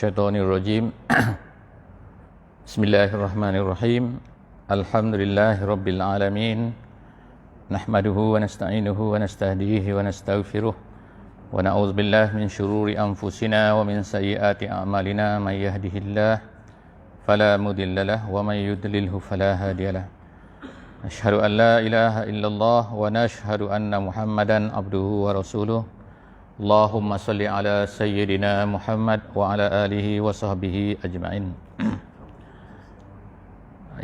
Syaitanirrajim. Bismillahirrahmanirrahim. Alhamdulillahirabbil alamin. Nahmaduhu wa nasta'inuhu wa nastahdihi wa nastaghfiruh. Wa na'udzu billahi min syururi anfusina wa min sayyiati a'malina. May yahdihillahu fala mudhillalah wa may yudlilhu fala hadiyalah. Asyhadu an la ilaha illallah wa nashhadu anna Muhammadan abduhu wa rasuluh. Allahumma salli ala sayyidina Muhammad wa ala alihi wa sahbihi ajma'in.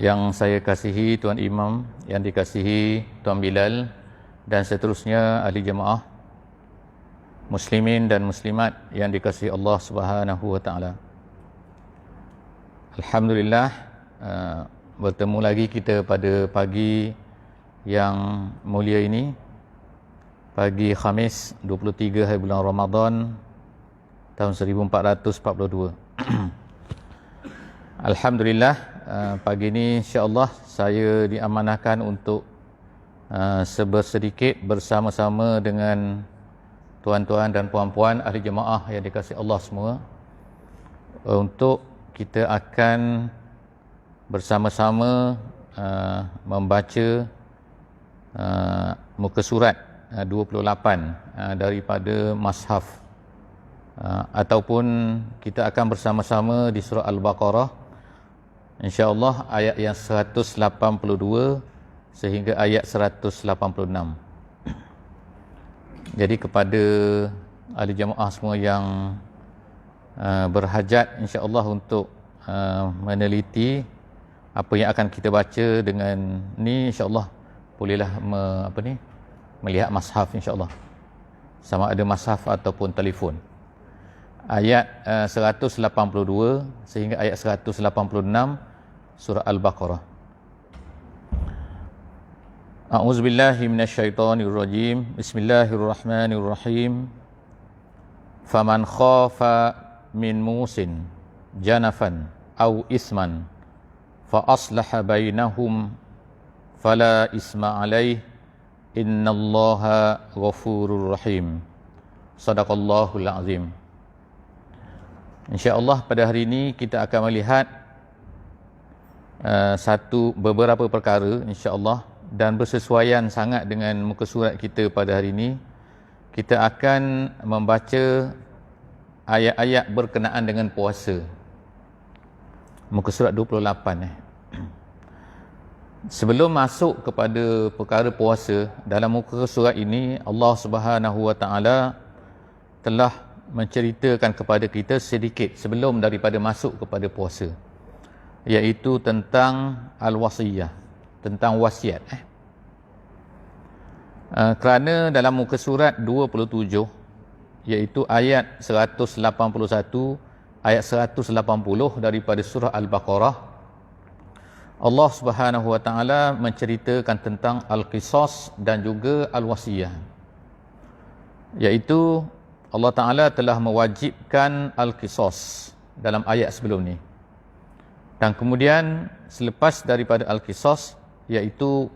Yang saya kasihi Tuan Imam, yang dikasihi Tuan Bilal dan seterusnya ahli jemaah muslimin dan muslimat yang dikasihi Allah Subhanahu wa taala. Alhamdulillah, bertemu lagi kita pada pagi yang mulia ini, pagi Khamis 23 hari bulan Ramadan tahun 1442. Alhamdulillah, pagi ini insya-Allah saya diamanahkan untuk sedikit bersama-sama dengan tuan-tuan dan puan-puan ahli jemaah yang dikasihi Allah semua, untuk kita akan bersama-sama membaca muka surat 28 daripada Mashaf, ataupun kita akan bersama-sama di surah Al-Baqarah, insya-Allah ayat yang 182 sehingga ayat 186. Jadi kepada ahli jemaah semua yang berhajat insya-Allah untuk meneliti apa yang akan kita baca dengan ni, insya-Allah bolehlah melihat Mashaf, insya-Allah, sama ada Mashaf ataupun telefon. Ayat 182 sehingga ayat 186 surah Al-Baqarah. A'udzubillahi minasyaitonirrajim. Bismillahirrahmanirrahim. Faman khafa min musin janafan aw isman fa aslaha bainahum fala isma alaih innallaha ghafurur rahim. Sadaqallahul azim. InsyaAllah pada hari ini kita akan melihat beberapa perkara insyaAllah, dan bersesuaian sangat dengan muka surat kita pada hari ini. Kita akan membaca ayat-ayat berkenaan dengan puasa, muka surat 28. Sebelum masuk kepada perkara puasa, dalam muka surat ini Allah Subhanahu wa taala telah menceritakan kepada kita sedikit sebelum daripada masuk kepada puasa, iaitu tentang al-wasiyah, tentang wasiat. Kerana dalam muka surat 27, iaitu ayat 181, ayat 180 daripada surah Al-Baqarah, Allah Subhanahu wa taala menceritakan tentang al-qisas dan juga al-wasiyah, iaitu Allah Taala telah mewajibkan al-qisas dalam ayat sebelum ni, dan kemudian selepas daripada al-qisas iaitu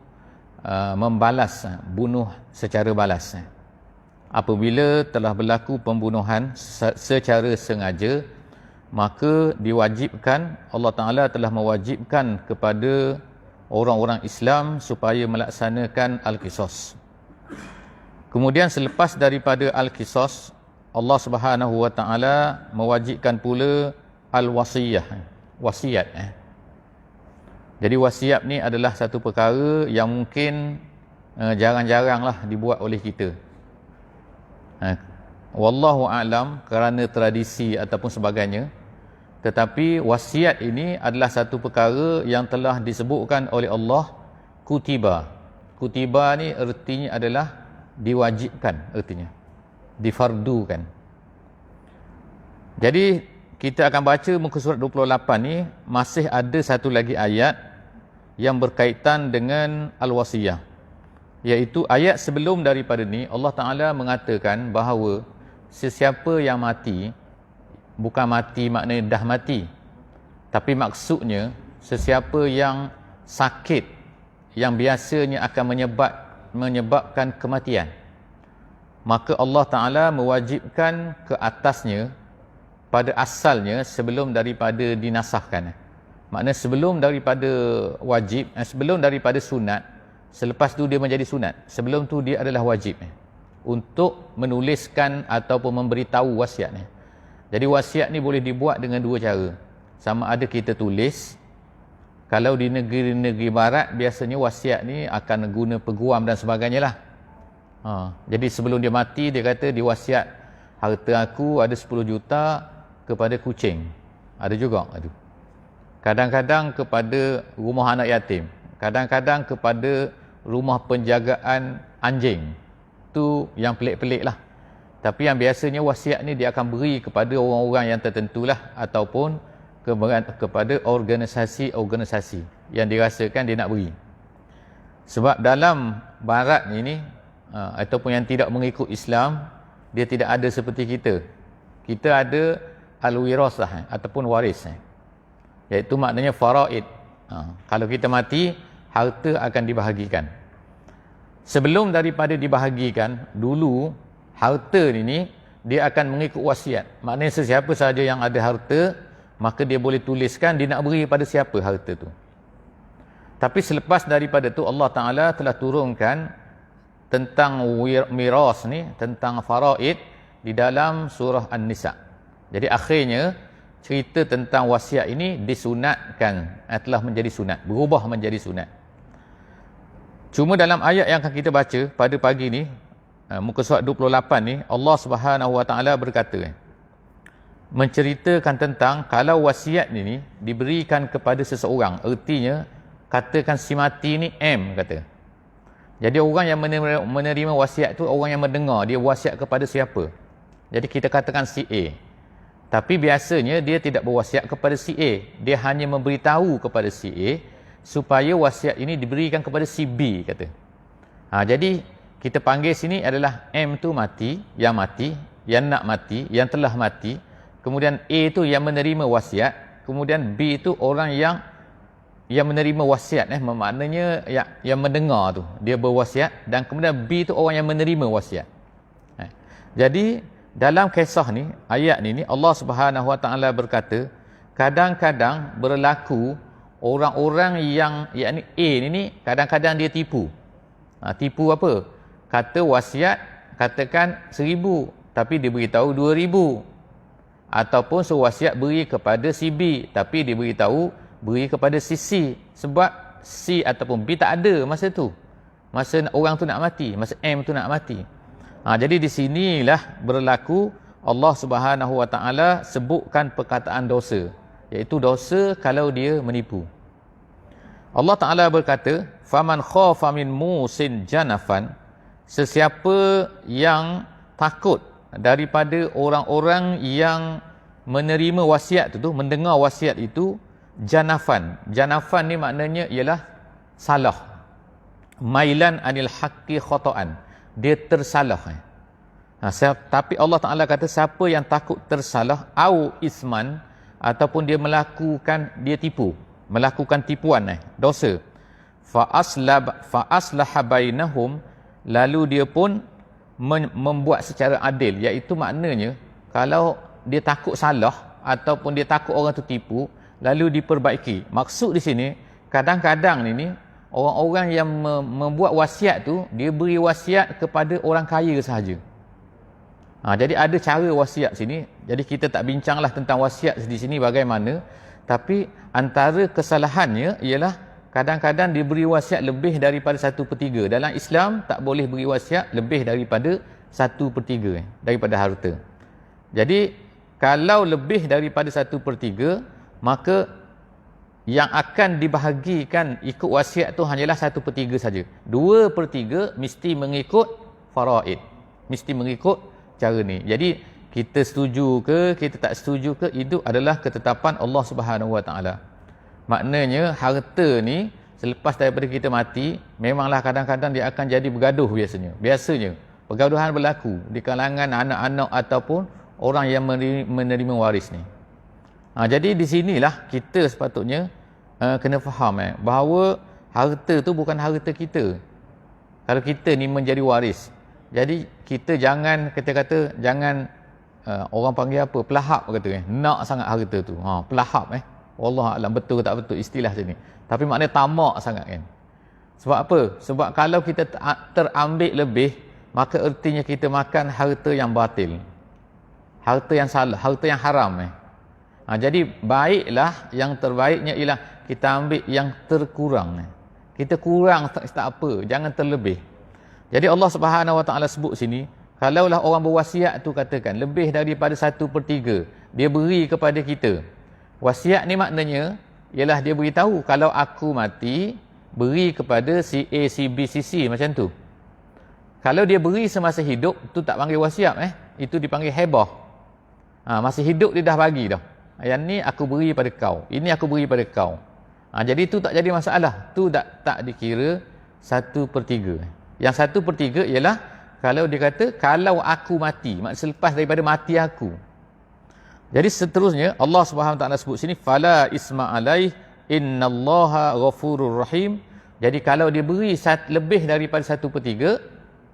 membalas, bunuh secara balas. Apabila telah berlaku pembunuhan secara sengaja, maka diwajibkan, Allah Ta'ala telah mewajibkan kepada orang-orang Islam supaya melaksanakan al-qisas. Kemudian selepas daripada al-qisas, Allah Subhanahu wa taala mewajibkan pula al-wasiyah, wasiat. Jadi wasiat ni adalah satu perkara yang mungkin jarang-jaranglah dibuat oleh kita. Wallahu a'lam, kerana tradisi ataupun sebagainya. Tetapi wasiat ini adalah satu perkara yang telah disebutkan oleh Allah kutiba. Kutiba ni artinya adalah diwajibkan, artinya difardukan. Jadi kita akan baca muka surat 28 ni, masih ada satu lagi ayat yang berkaitan dengan al-wasiyah, iaitu ayat sebelum daripada ni Allah Ta'ala mengatakan bahawa sesiapa yang mati, bukan mati maknanya dah mati, tapi maksudnya sesiapa yang sakit yang biasanya akan menyebabkan kematian, maka Allah Ta'ala mewajibkan ke atasnya pada asalnya sebelum daripada dinasahkan. Maknanya sebelum daripada wajib, sebelum daripada sunat, selepas tu dia menjadi sunat. Sebelum tu dia adalah wajib untuk menuliskan ataupun memberitahu wasiat ni. Jadi wasiat ni boleh dibuat dengan dua cara. Sama ada kita tulis. Kalau di negeri-negeri barat biasanya wasiat ni akan guna peguam dan sebagainya lah. Jadi sebelum dia mati dia kata diwasiat harta aku ada 10 juta kepada kucing. Ada juga itu. Kadang-kadang kepada rumah anak yatim. Kadang-kadang kepada rumah penjagaan anjing. Tu yang pelik-pelik lah. Tapi yang biasanya wasiat ni dia akan beri kepada orang-orang yang tertentu lah. Ataupun kepada organisasi-organisasi yang dirasakan dia nak beri. Sebab dalam barat ini ataupun yang tidak mengikut Islam, dia tidak ada seperti kita. Kita ada al-wirasah ataupun waris. Iaitu maknanya faraid. Kalau kita mati, harta akan dibahagikan. Sebelum daripada dibahagikan, dulu harta ini dia akan mengikut wasiat. Maknanya sesiapa sahaja yang ada harta, maka dia boleh tuliskan dia nak beri pada siapa harta tu. Tapi selepas daripada tu Allah Ta'ala telah turunkan tentang miras ni, tentang faraid di dalam surah An-Nisa. Jadi akhirnya cerita tentang wasiat ini disunatkan, telah menjadi sunat, berubah menjadi sunat. Cuma dalam ayat yang akan kita baca pada pagi ni, muka surat 28 ni, Allah Subhanahu Wa Ta'ala berkata, menceritakan tentang kalau wasiat ni diberikan kepada seseorang, ertinya katakan si mati ni M kata. Jadi orang yang menerima wasiat tu orang yang mendengar, dia wasiat kepada siapa? Jadi kita katakan si A. Tapi biasanya dia tidak berwasiat kepada si A, dia hanya memberitahu kepada si A supaya wasiat ini diberikan kepada si B kata. Jadi kita panggil sini adalah M tu mati, yang nak mati, yang telah mati. Kemudian A tu yang menerima wasiat, kemudian B tu orang yang menerima wasiat, maknanya yang mendengar tu dia berwasiat, dan kemudian B tu orang yang menerima wasiat. Jadi dalam kisah ni, ayat ni Allah Subhanahu Wa Ta'ala berkata, kadang-kadang berlaku orang-orang yang yakni A ni kadang-kadang dia tipu. Tipu apa? Kata wasiat katakan 1,000 tapi dia beritahu 2,000. Ataupun sewasiat beri kepada si B tapi dia beritahu beri kepada si C, sebab C ataupun B tak ada masa tu, masa orang tu nak mati, masa M tu nak mati. Jadi di sinilah berlaku Allah Subhanahu Wa Ta'ala sebutkan perkataan dosa, iaitu dosa kalau dia menipu. Allah Ta'ala berkata, faman khafa min musin janafan, sesiapa yang takut daripada orang-orang yang menerima wasiat tu, mendengar wasiat itu, janafan. Janafan ni maknanya ialah salah. Mailan anil haqqi khata'an. Dia tersalah. Tapi Allah Ta'ala kata siapa yang takut tersalah, au isman, ataupun dia tipu, melakukan tipuan, dosa. Fa aslaha bainahum, lalu dia pun membuat secara adil, iaitu maknanya kalau dia takut salah ataupun dia takut orang tu tipu, lalu diperbaiki. Maksud di sini kadang-kadang ni orang-orang yang membuat wasiat tu dia beri wasiat kepada orang kaya sahaja. Jadi ada cara wasiat sini. Jadi kita tak bincanglah tentang wasiat di sini bagaimana, tapi antara kesalahannya ialah kadang-kadang diberi wasiat lebih daripada 1/3. Dalam Islam tak boleh beri wasiat lebih daripada 1/3 daripada harta. Jadi kalau lebih daripada 1/3, maka yang akan dibahagikan ikut wasiat tu hanyalah 1/3 saja. 2/3 mesti mengikut faraid, mesti mengikut cara ni. Jadi kita setuju ke kita tak setuju ke, itu adalah ketetapan Allah Subhanahu Wa Ta'ala. Maknanya harta ni selepas daripada kita mati, memanglah kadang-kadang dia akan jadi bergaduh biasanya pergaduhan berlaku di kalangan anak-anak ataupun orang yang menerima waris ni. Jadi di sinilah kita sepatutnya kena faham bahawa harta tu bukan harta kita. Kalau kita ni menjadi waris, jadi kita jangan, kita kata jangan orang panggil apa? Pelahap kata kan. Nak sangat harta tu. Pelahap Wallah alam betul ke tak betul istilah sini. Tapi maknanya tamak sangat kan. Sebab apa? Sebab kalau kita terambil lebih, maka ertinya kita makan harta yang batil. Harta yang salah, harta yang haram jadi baiklah, yang terbaiknya ialah kita ambil yang terkurang. Kita kurang tak apa, jangan terlebih. Jadi Allah Subhanahu Wa Taala sebut sini, kalaulah orang berwasiat tu katakan lebih daripada 1/3 dia beri kepada kita. Wasiat ni maknanya ialah dia beritahu kalau aku mati beri kepada si A, si B, si C macam tu. Kalau dia beri semasa hidup tu tak panggil wasiat itu dipanggil hebah. Masih hidup dia dah bagi dah. Yang ni aku beri pada kau. Ini aku beri pada kau. Jadi tu tak jadi masalah. Tu tak dikira 1/3. Yang 1/3 ialah kalau dia kata kalau aku mati, maksud selepas daripada mati aku. Jadi seterusnya Allah Subhanahu Wa Taala sebut sini fala isma alaih innallaha ghafurur rahim. Jadi kalau dia beri lebih daripada 1/3,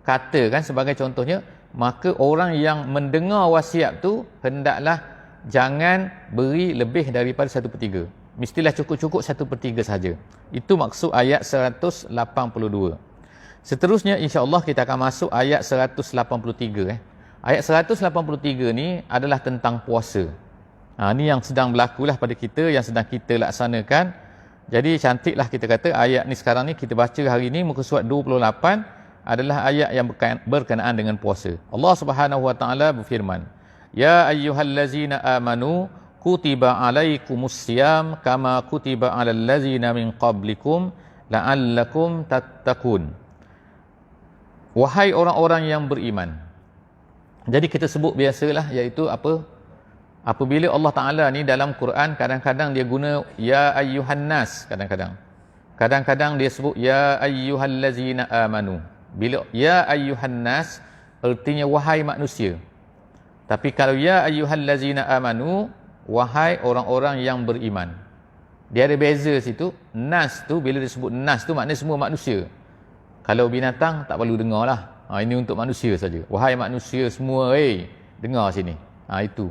katakan sebagai contohnya, maka orang yang mendengar wasiat tu hendaklah jangan beri lebih daripada 1/3. Mestilah cukup-cukup 1/3 saja. Itu maksud ayat 182. Seterusnya insya-Allah kita akan masuk ayat 183 Ayat 183 ni adalah tentang puasa. Ni yang sedang berlakulah pada kita, yang sedang kita laksanakan. Jadi cantiklah kita kata ayat ni sekarang ni kita baca hari ni muka surat 28 adalah ayat yang berkenaan dengan puasa. Allah Subhanahu Wa Taala berfirman, Ya ayyuhallazina amanu kutiba alaikumusiyam kama kutiba alal ladzina min qablikum la'allakum tattaqun. Wahai orang-orang yang beriman. Jadi kita sebut biasalah iaitu apa? Apabila Allah Taala ni dalam Quran kadang-kadang dia guna ya ayyuhan nas kadang-kadang. Kadang-kadang dia sebut ya ayyuhallazina amanu. Bila ya ayyuhan nas artinya wahai manusia. Tapi kalau ya ayyuhallazina amanu wahai orang-orang yang beriman. Dia ada beza situ. Nas tu bila disebut nas tu maknanya semua manusia. Kalau binatang tak perlu dengar lah. Ini untuk manusia saja. Wahai manusia semua, dengar sini. Itu.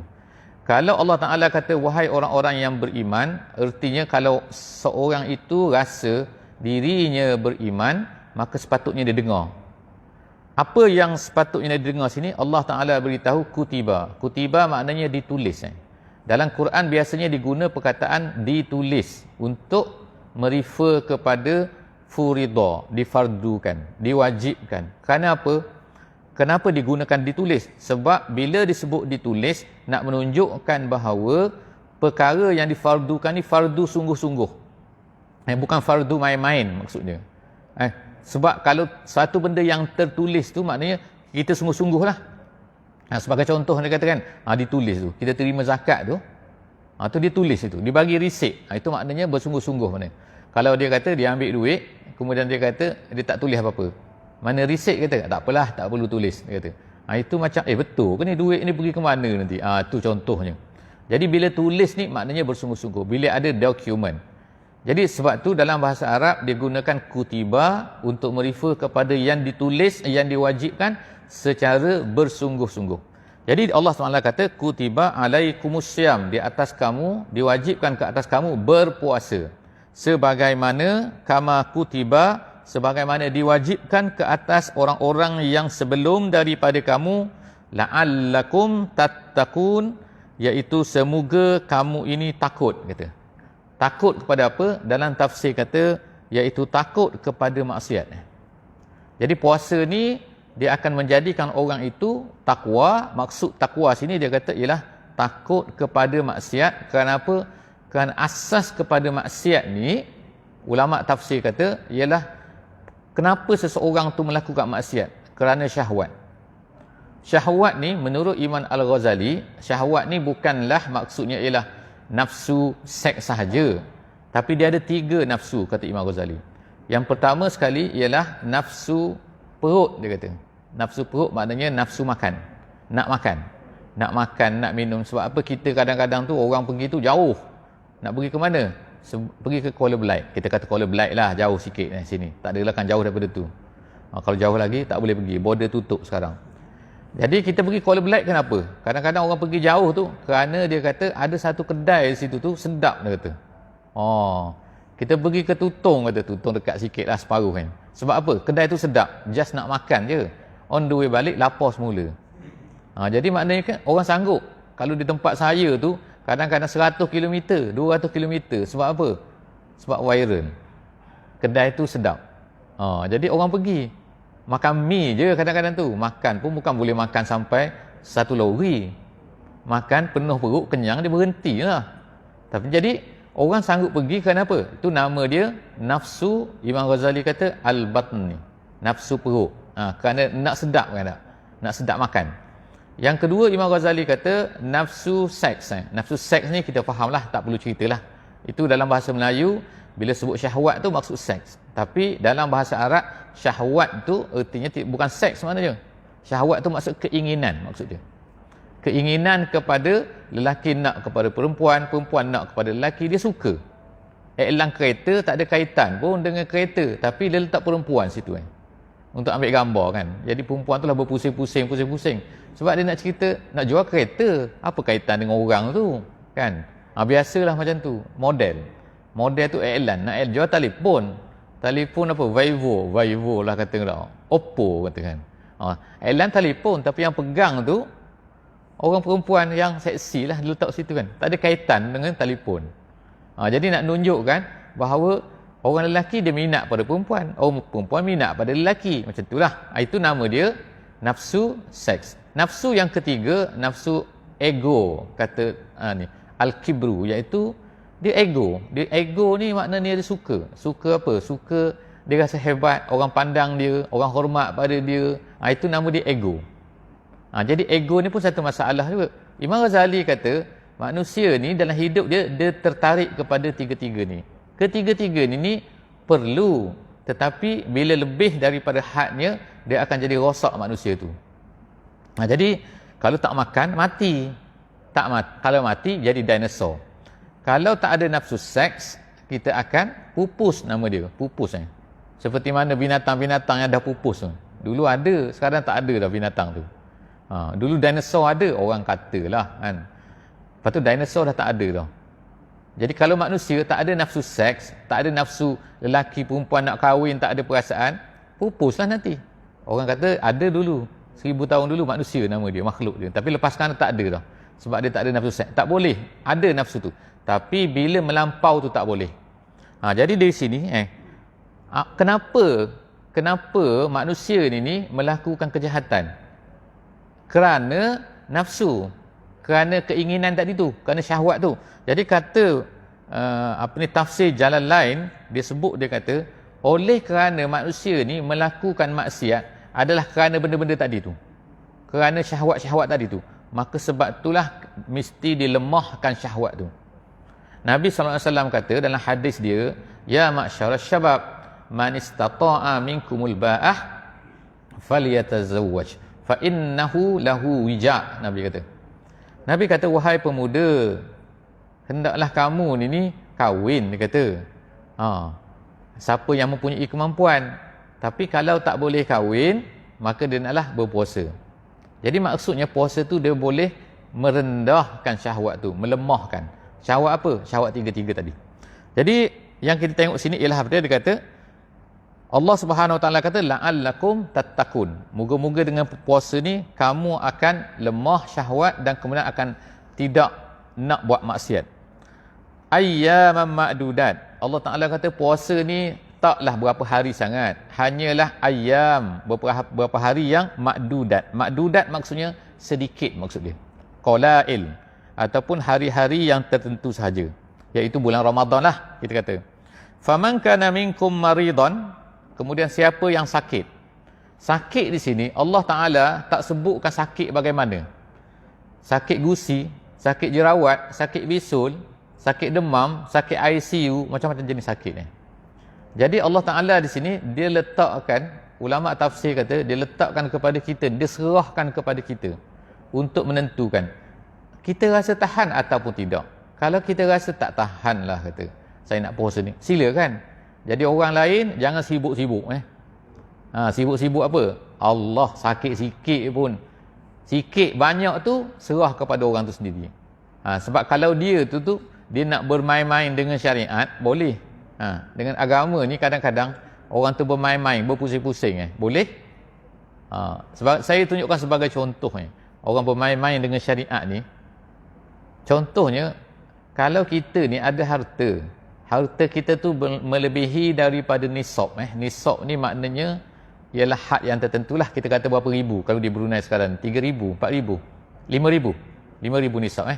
Kalau Allah Ta'ala kata, wahai orang-orang yang beriman, artinya kalau seorang itu rasa dirinya beriman, maka sepatutnya dia dengar. Apa yang sepatutnya dia dengar sini? Allah Ta'ala beritahu kutiba. Kutiba maknanya ditulis. Dalam Quran biasanya diguna perkataan ditulis untuk merefer kepada furida, difardukan, diwajibkan. Kenapa? Kenapa digunakan ditulis? Sebab bila disebut ditulis, nak menunjukkan bahawa perkara yang difardukan ni fardu sungguh-sungguh. Bukan fardu main-main maksudnya. Sebab kalau satu benda yang tertulis tu maknanya kita sungguh-sungguh lah. Sebagai contoh dia katakan, ditulis tu. Kita terima zakat tu, tu dia tulis itu. Dibagi resit. Itu maknanya bersungguh-sungguh mana. Kalau dia kata dia ambil duit, kemudian dia kata dia tak tulis apa-apa. Mana resit kata, tak apalah, tak perlu tulis. Dia kata. Itu macam, betul ke ni duit ni pergi ke mana nanti? Itu contohnya. Jadi bila tulis ni maknanya bersungguh-sungguh. Bila ada dokumen. Jadi sebab tu dalam bahasa Arab dia gunakan kutiba untuk merefer kepada yang ditulis, yang diwajibkan secara bersungguh-sungguh. Jadi Allah SWT kata, kutiba alaikumusiyam, di atas kamu, diwajibkan ke atas kamu berpuasa. Sebagaimana kama kutiba, sebagaimana diwajibkan ke atas orang-orang yang sebelum daripada kamu, la'allakum tattaqun, iaitu semoga kamu ini takut, kata. Takut kepada apa? Dalam tafsir kata, iaitu takut kepada maksiat. Jadi puasa ni dia akan menjadikan orang itu takwa. Maksud takwa sini dia kata ialah takut kepada maksiat. Kenapa? Kerana asas kepada maksiat ni, ulama tafsir kata ialah kenapa seseorang tu melakukan maksiat? Kerana syahwat. Syahwat ni menurut Imam Al-Ghazali, syahwat ni bukanlah maksudnya ialah nafsu seks sahaja, tapi dia ada 3 nafsu kata Imam Ghazali. Yang pertama sekali ialah nafsu perut, dia kata. Nafsu perut maknanya nafsu makan. Nak makan, nak minum. Sebab apa kita kadang-kadang tu orang pergi tu jauh. Nak pergi ke mana? Pergi ke Kuala Belait. Kita kata Kuala Belait lah, jauh sikit sini. Tak adalah kan jauh daripada tu. Kalau jauh lagi tak boleh pergi. Border tutup sekarang. Jadi kita pergi Kuala Belait kenapa? Kadang-kadang orang pergi jauh tu kerana dia kata ada satu kedai di situ tu sedap, dia kata. Oh, kita pergi ke Tutong, kata Tutong dekat sikit lah separuh kan. Sebab apa? Kedai tu sedap, just nak makan je. On the way balik lapar semula. Jadi maknanya kan orang sanggup. Kalau di tempat saya tu kadang-kadang 100 km, 200 km. Sebab apa? Sebab viral. Kedai tu sedap. Jadi orang pergi. Makan mie je kadang-kadang tu. Makan pun bukan boleh makan sampai 1 lori. Makan penuh perut, kenyang, dia berhenti lah. Tapi jadi orang sanggup pergi kerana apa? Itu nama dia nafsu. Imam Ghazali kata al-batni. Nafsu perut. Kerana nak sedap kan tak? Nak sedap makan. Yang kedua Imam Ghazali kata nafsu seks. Nafsu seks ni kita faham lah, tak perlu ceritalah. Itu dalam bahasa Melayu, bila sebut syahwat tu maksud seks. Tapi dalam bahasa Arab, syahwat tu artinya bukan seks maknanya. Syahwat tu maksud keinginan maksud dia. Keinginan kepada lelaki nak kepada perempuan, perempuan nak kepada lelaki, dia suka. Elang kereta tak ada kaitan pun dengan kereta, tapi dia letak perempuan situ kan. Untuk ambil gambar kan. Jadi perempuan tu lah berpusing-pusing. Sebab dia nak cerita, nak jual kereta. Apa kaitan dengan orang tu? Kan? Biasalah macam tu. Model tu iklan. Nak jual telefon. Telefon apa? Vivo lah kata tak. Oppo kata kan. Iklan telefon. Tapi yang pegang tu, orang perempuan yang seksi lah dia letak situ kan. Tak ada kaitan dengan telefon. Jadi nak tunjukkan bahawa orang lelaki dia minat pada perempuan. Orang perempuan minat pada lelaki. Macam itulah. Itu nama dia nafsu seks. Nafsu yang ketiga, nafsu ego. Kata ni al-kibru, iaitu dia ego. Dia ego ni maknanya dia suka. Suka apa? Suka dia rasa hebat, orang pandang dia, orang hormat pada dia. Itu nama dia ego. Jadi ego ni pun satu masalah juga. Imam Ghazali kata manusia ni dalam hidup dia tertarik kepada tiga-tiga ni. Ketiga-tiga ni perlu, tetapi bila lebih daripada hadnya, dia akan jadi rosak manusia tu. Jadi kalau tak makan, mati. Kalau mati, jadi dinosaur. Kalau tak ada nafsu seks, kita akan pupus, nama dia. Pupus. Seperti mana binatang-binatang yang dah pupus tu. Dulu ada, sekarang tak ada dah binatang tu. Dulu dinosaur ada, orang katalah kan. Lepas tu dinosaur dah tak ada dah. Jadi kalau manusia tak ada nafsu seks, tak ada nafsu lelaki perempuan nak kahwin, tak ada perasaan, pupuslah nanti. Orang kata ada dulu, 1000 tahun dulu manusia nama dia, makhluk dia. Tapi lepas sekarang tak ada dah. Sebab dia tak ada nafsu seks. Tak boleh, ada nafsu tu. Tapi bila melampau tu tak boleh. Jadi dari sini, kenapa manusia ni melakukan kejahatan? Kerana nafsu. Kerana keinginan tadi tu, kerana syahwat tu. Jadi kata tafsir jalan lain, dia sebut, dia kata oleh kerana manusia ni melakukan maksiat adalah kerana benda-benda tadi tu, kerana syahwat-syahwat tadi tu, maka sebab itulah mesti dilemahkan syahwat tu. Nabi SAW kata dalam hadis dia, ya ma'syaras syabab man istata'a minkumul ba'ah falyatazawwaj fa innahu lahu wija'. Nabi kata wahai pemuda, hendaklah kamu ni kahwin, dia kata. Siapa yang mempunyai kemampuan. Tapi kalau tak boleh kahwin, maka dia naklah berpuasa. Jadi maksudnya puasa tu dia boleh merendahkan syahwat tu, melemahkan. Syahwat apa? Syahwat tiga-tiga tadi. Jadi yang kita tengok sini ialah apa dia kata, Allah Subhanahu Wa Taala kata la'allakum tattaqun. Moga-moga dengan puasa ni kamu akan lemah syahwat dan kemudian akan tidak nak buat maksiat. Ayyaman ma'dudat. Allah Taala kata puasa ni taklah berapa hari sangat, hanyalah ayyam, beberapa hari yang ma'dudat. Ma'dudat maksudnya sedikit, maksud dia qalail, ataupun hari-hari yang tertentu sahaja, iaitu bulan Ramadan lah kita kata. Faman kana minkum maridan, kemudian siapa yang sakit. Sakit di sini Allah Taala tak sebutkan sakit bagaimana. Sakit gusi, sakit jerawat, sakit bisul, sakit demam, sakit ICU, macam-macam jenis sakit ni. Jadi Allah Ta'ala di sini, dia letakkan, ulama tafsir kata, dia letakkan kepada kita, dia serahkan kepada kita untuk menentukan kita rasa tahan ataupun tidak. Kalau kita rasa tak tahan lah, kata, saya nak puasa ni, silakan. Jadi orang lain jangan sibuk-sibuk. Sibuk-sibuk apa? Allah sakit sikit pun Sikit banyak tu serah kepada orang tu sendiri. Sebab kalau dia dia nak bermain-main dengan syariat, boleh. Dengan agama ni kadang-kadang orang tu bermain-main, berpusing-pusing, boleh. Sebab saya tunjukkan sebagai contoh ni. Orang bermain-main dengan syariat ni, contohnya, kalau kita ni ada harta kita tu melebihi daripada nisab. Nisab ni maknanya ialah had yang tertentulah. Kita kata berapa ribu kalau di Brunei sekarang, 3,000, 4,000, 5,000 nisab.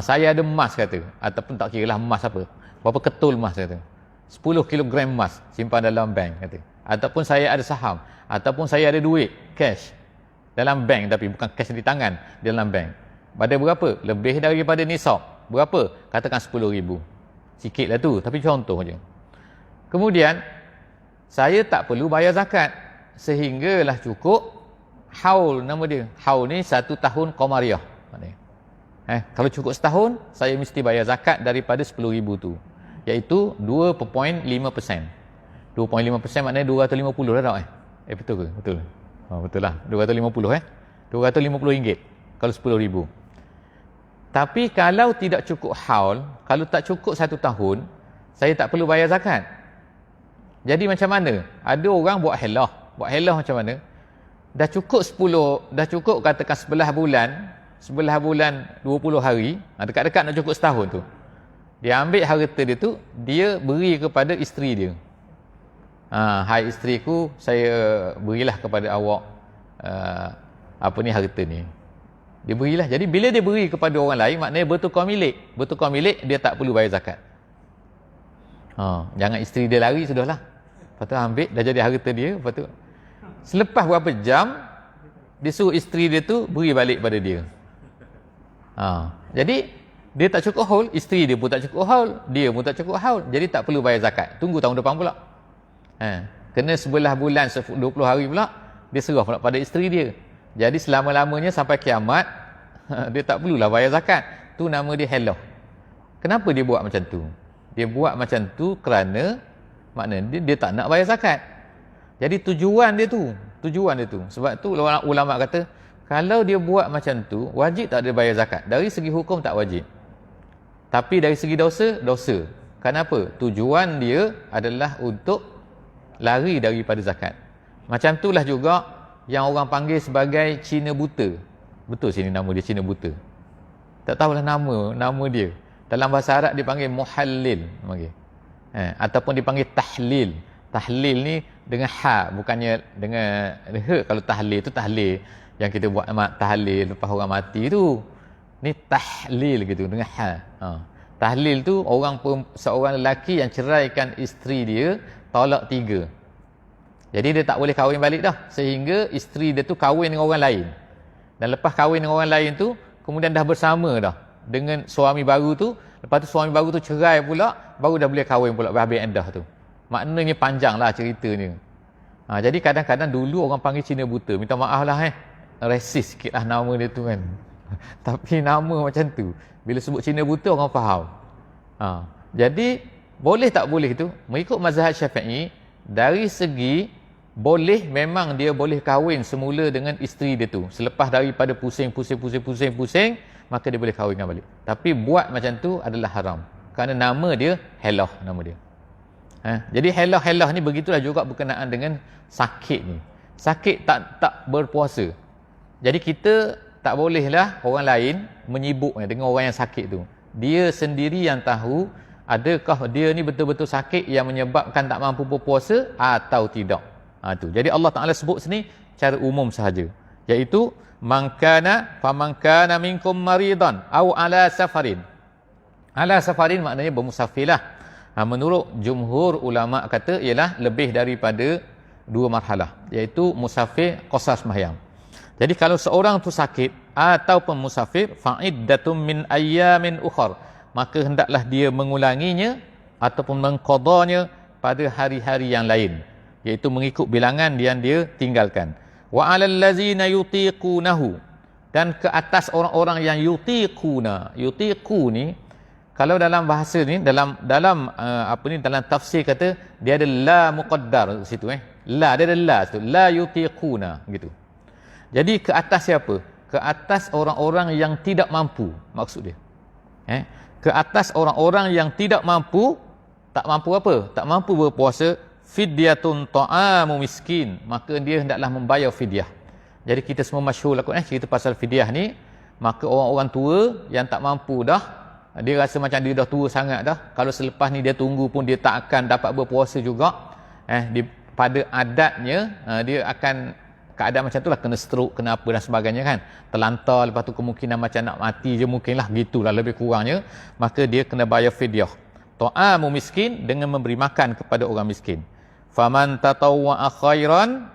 Saya ada emas kata, ataupun tak kira lah emas apa, berapa ketul emas kata, 10 kilogram emas simpan dalam bank kata, ataupun saya ada saham, ataupun saya ada duit cash dalam bank, tapi bukan cash di tangan, dalam bank, pada berapa? Lebih daripada nisab. Berapa? Katakan 10,000. Sikit lah tu, tapi contoh je. Kemudian saya tak perlu bayar zakat, sehinggalah cukup haul, nama dia haul ni 1 tahun Qamariah. Kalau cukup setahun, saya mesti bayar zakat daripada 10,000 tu, iaitu 2.5%. 2.5% maknanya 250 dah tak? Betul ke? Betul. Betul lah, 250 250 ringgit kalau 10,000. Tapi kalau tidak cukup haul, kalau tak cukup 1 tahun, saya tak perlu bayar zakat. Jadi macam mana? Ada orang buat helah macam mana? Dah cukup katakan 11 bulan 20 hari, dekat-dekat nak cukup setahun tu. Dia ambil harta dia tu, dia beri kepada isteri dia. Hai isteriku, saya berilah kepada awak harta ni. Dia berilah. Jadi bila dia beri kepada orang lain, maknanya bertukar milik. Bertukar milik, dia tak perlu bayar zakat. Jangan isteri dia lari, sudahlah. Lepas tu ambil, dah jadi harta dia. Lepas tu, selepas berapa jam, dia suruh isteri dia tu beri balik pada dia. Jadi, dia tak cukup haul, isteri dia pun tak cukup haul, dia pun tak cukup haul. Jadi tak perlu bayar zakat. Tunggu tahun depan pula. Kena 11 bulan, 20 hari pula, dia serah pula pada isteri dia. Jadi selama-lamanya sampai kiamat, dia tak perlulah bayar zakat. Tu nama dia helah. Kenapa dia buat macam tu? Dia buat macam tu kerana maknanya dia tak nak bayar zakat. Jadi tujuan dia tu. Sebab tu ulama kata, kalau dia buat macam tu, wajib tak dia bayar zakat? Dari segi hukum tak wajib. Tapi dari segi dosa. Kenapa? Tujuan dia adalah untuk lari daripada zakat. Macam itulah juga yang orang panggil sebagai Cina buta. Betul sini nama dia Cina buta. Tak tahulah nama dia. Dalam bahasa Arab dipanggil muhallil, ataupun dipanggil tahlil. Tahlil ni dengan ha, bukannya dengan he. Kalau tahlil tu tahlil yang kita buat tahlil lepas orang mati tu. Ni tahlil gitu dengan ha. Tahlil tu seorang lelaki yang ceraikan isteri dia, talak 3. Jadi dia tak boleh kahwin balik dah, sehingga isteri dia tu kahwin dengan orang lain. Dan lepas kahwin dengan orang lain tu, kemudian dah bersama dah dengan suami baru tu. Lepas tu suami baru tu cerai pula, baru dah boleh kahwin pula, habis endah tu. Maknanya panjang lah ceritanya. Jadi kadang-kadang dulu orang panggil Cina buta. Minta maaf lah resis sikit lah nama dia tu kan. Tapi nama macam tu, bila sebut Cina buta orang faham. Jadi boleh tak boleh tu, mengikut mazhab Syafi'i, dari segi boleh, memang dia boleh kahwin semula dengan isteri dia tu. Selepas daripada pusing, maka dia boleh kahwinkan balik. Tapi buat macam tu adalah haram. Kerana nama dia helah, nama dia. Jadi helah ni begitulah juga berkenaan dengan sakit ni. Sakit tak berpuasa. Jadi kita tak bolehlah orang lain menyibuk dengan orang yang sakit tu. Dia sendiri yang tahu adakah dia ni betul-betul sakit yang menyebabkan tak mampu berpuasa atau tidak. Tu. Jadi Allah Ta'ala sebut sini cara umum sahaja, iaitu man kana minkum maridan au ala safarin. Ala safarin maknanya bermusafirlah. Menurut jumhur ulama kata ialah lebih daripada 2 marhalah, iaitu musafir qasar sembahyang. Jadi kalau seorang tu sakit ataupun musafir, fa'iddatum min ayyamin ukhar, maka hendaklah dia mengulanginya ataupun mengqadanya pada hari-hari yang lain, iaitu mengikut bilangan yang dia tinggalkan. Wa 'alal ladzina yutiqunahu, dan ke atas orang-orang yang yutiquna. Yutiqu ni kalau dalam bahasa ni, dalam tafsir kata dia ada la muqaddar situ La, dia ada la situ, la yutiquna gitu. Jadi ke atas siapa? ke atas orang-orang yang tidak mampu, maksud dia. Ke atas orang-orang yang tidak mampu, tak mampu apa? Tak mampu berpuasa, fidyatun ta'amu miskin, maka dia hendaklah membayar fidyah. Jadi kita semua masyhur lah cerita pasal fidyah ni. Maka orang-orang tua yang tak mampu dah, dia rasa macam dia dah tua sangat dah, kalau selepas ni dia tunggu pun dia tak akan dapat berpuasa juga. Pada adatnya dia akan keadaan macam tu lah, kena stroke, kena apa dan sebagainya kan, terlantar, lepas tu kemungkinan macam nak mati je mungkin lah, gitulah lebih kurangnya. Maka dia kena bayar fidyah, ta'amu miskin, dengan memberi makan kepada orang miskin. Faman tatawwa'a khairan,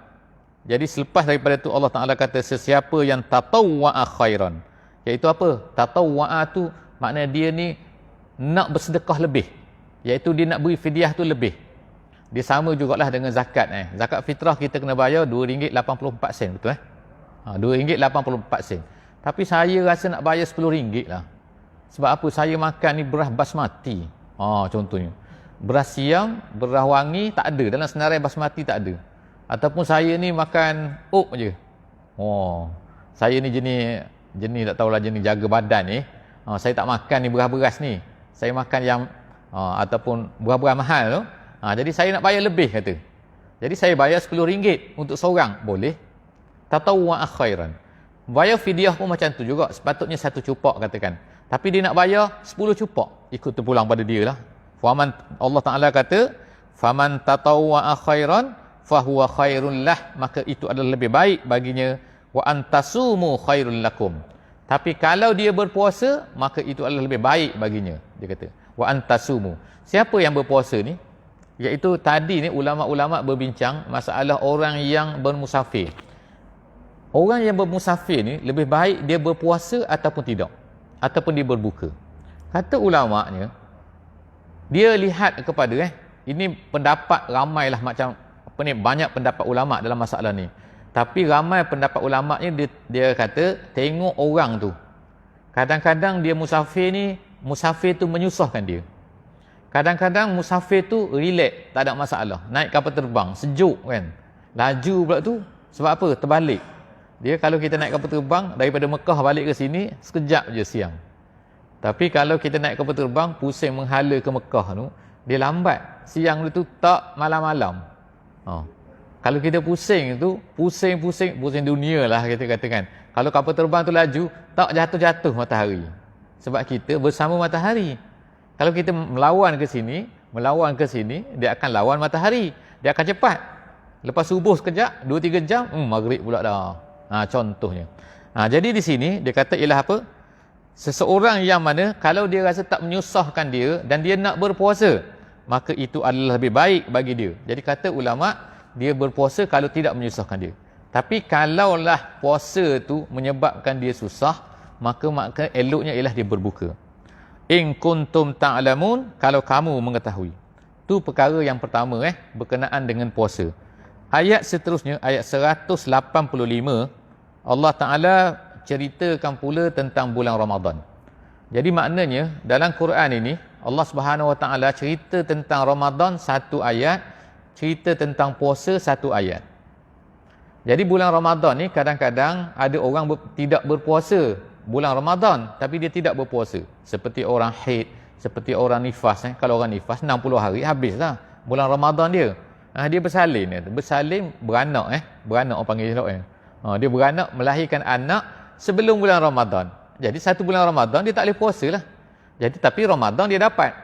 jadi selepas daripada tu Allah Ta'ala kata sesiapa yang tatawwa'a khairan, iaitu apa? Tatawwa'a tu makna dia ni nak bersedekah lebih, iaitu dia nak beri fidyah tu lebih. Dia sama jugalah dengan zakat. Zakat fitrah kita kena bayar RM2.84, betul RM2.84. Tapi saya rasa nak bayar RM10 lah. Sebab apa? Saya makan ni beras basmati. Contohnya. Beras siam, beras wangi tak ada. Dalam senarai basmati tak ada. Ataupun saya ni makan oat je. Saya ni jenis tak tahulah, jenis jaga badan ni. Saya tak makan ni beras-beras ni. Saya makan yang ataupun beras-beras mahal tu. Jadi saya nak bayar lebih kata. Jadi saya bayar RM10 untuk seorang, boleh. Tatawwa'a khairan. Bayar fidyah pun macam tu juga. Sepatutnya 1 cupak katakan. Tapi dia nak bayar 10 cupak. Ikut terpulang pada dia lah. Allah Ta'ala kata, faman tatawwa'a khairan fahuwa khairun lah, maka itu adalah lebih baik baginya. Wa antasumu khairul lakum. Tapi kalau dia berpuasa, maka itu adalah lebih baik baginya. Dia kata, wa antasumu. Siapa yang berpuasa ni? Iaitu tadi ni ulama-ulama berbincang masalah orang yang bermusafir. Orang yang bermusafir ni lebih baik dia berpuasa ataupun tidak, ataupun dia berbuka. Kata ulama'nya, dia lihat kepada ini pendapat ramailah, macam apa ni, banyak pendapat ulama dalam masalah ni. Tapi ramai pendapat ulama'nya dia kata tengok orang tu. Kadang-kadang dia musafir tu menyusahkan dia. Kadang-kadang musafir tu relax, tak ada masalah. Naik kapal terbang, sejuk kan. Laju pula tu, sebab apa? Terbalik. Dia kalau kita naik kapal terbang, daripada Mekah balik ke sini, sekejap je siang. Tapi kalau kita naik kapal terbang, pusing menghala ke Mekah tu, dia lambat. Siang tu tak malam-malam. Kalau kita pusing tu, pusing dunia lah kita katakan. Kalau kapal terbang tu laju, tak jatuh-jatuh matahari. Sebab kita bersama matahari. Kalau kita melawan ke sini, dia akan lawan matahari. Dia akan cepat. Lepas subuh sekejap, 2-3 jam, maghrib pula dah. Contohnya. Jadi di sini, dia kata ialah apa? Seseorang yang mana, kalau dia rasa tak menyusahkan dia, dan dia nak berpuasa, maka itu adalah lebih baik bagi dia. Jadi kata ulama', dia berpuasa kalau tidak menyusahkan dia. Tapi kalaulah puasa tu menyebabkan dia susah, maka eloknya ialah dia berbuka. In kuntum ta'lamun, kalau kamu mengetahui. Tu perkara yang pertama berkenaan dengan puasa. Ayat seterusnya, ayat 185, Allah Ta'ala ceritakan pula tentang bulan Ramadan. Jadi maknanya dalam Quran ini Allah Subhanahu Wa Ta'ala cerita tentang Ramadan 1 ayat, cerita tentang puasa 1 ayat. Jadi bulan Ramadan ni kadang-kadang ada orang tidak berpuasa bulan Ramadan, tapi dia tidak berpuasa. Seperti orang haid, seperti orang nifas. Kalau orang nifas 60 hari habislah bulan Ramadan dia. Dia bersalin. Bersalin beranak. Beranak orang panggil elok. Dia beranak, melahirkan anak sebelum bulan Ramadan. Jadi 1 bulan Ramadan dia tak boleh puasa lah. Jadi tapi Ramadan dia dapat.